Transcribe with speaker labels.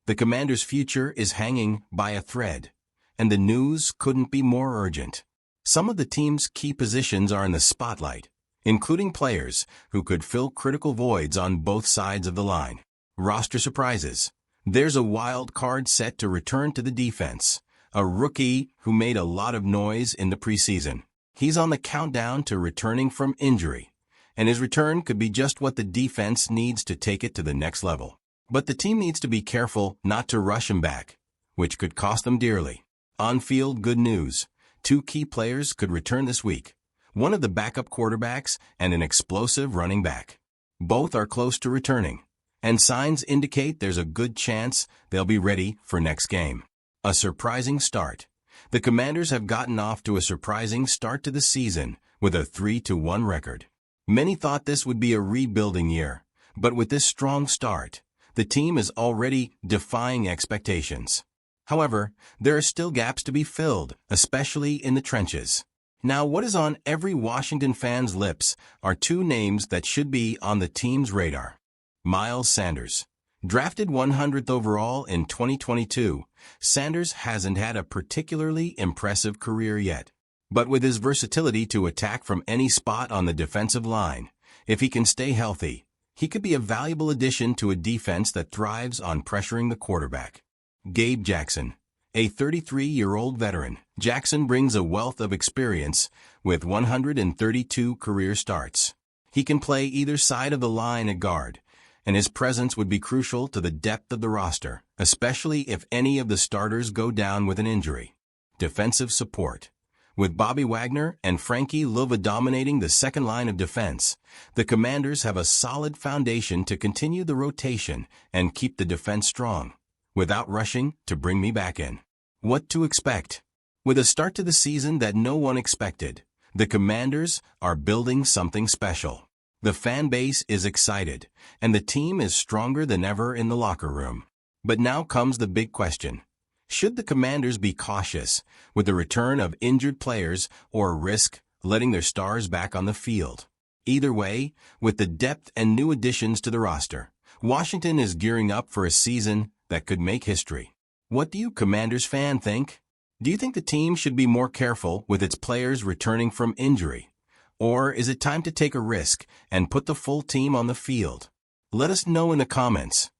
Speaker 1: The Commanders' future is hanging by a thread, and the news couldn't be more urgent. Some of the team's key positions are in the spotlight, including players who could fill critical voids on both sides of the line. Roster surprises. There's a wild card set to return to the defense, a rookie who made a lot of noise in the preseason. He's on the countdown to returning from injury, and his return could be just what the defense needs to take it to the next level. But the team needs to be careful not to rush him back, which could cost them dearly. On-field good news. 2 key players could return this week, one of the backup quarterbacks and an explosive running back. Both are close to returning, and signs indicate there's a good chance they'll be ready for next game. A surprising start. The Commanders have gotten off to a surprising start to the season with a 3-1 record. Many thought this would be a rebuilding year, but with this strong start, the team is already defying expectations. However, there are still gaps to be filled, especially in the trenches. Now, what is on every Washington fan's lips are 2 names that should be on the team's radar. Miles Sanders. Drafted 100th overall in 2022, Sanders hasn't had a particularly impressive career yet. But with his versatility to attack from any spot on the defensive line, if he can stay healthy, he could be a valuable addition to a defense that thrives on pressuring the quarterback. Gabe Jackson. A 33-year-old veteran, Jackson brings a wealth of experience with 132 career starts. He can play either side of the line at guard, and his presence would be crucial to the depth of the roster, especially if any of the starters go down with an injury. Defensive support. With Bobby Wagner and Frankie Luva dominating the second line of defense, the Commanders have a solid foundation to continue the rotation and keep the defense strong, without rushing to bring me back in. What to expect? With a start to the season that no one expected, the Commanders are building something special. The fan base is excited, and the team is stronger than ever in the locker room. But now comes the big question. Should the Commanders be cautious with the return of injured players or risk letting their stars back on the field? Either way, with the depth and new additions to the roster, Washington is gearing up for a season that could make history. What do you Commanders fan think? Do you think the team should be more careful with its players returning from injury? Or is it time to take a risk and put the full team on the field? Let us know in the comments.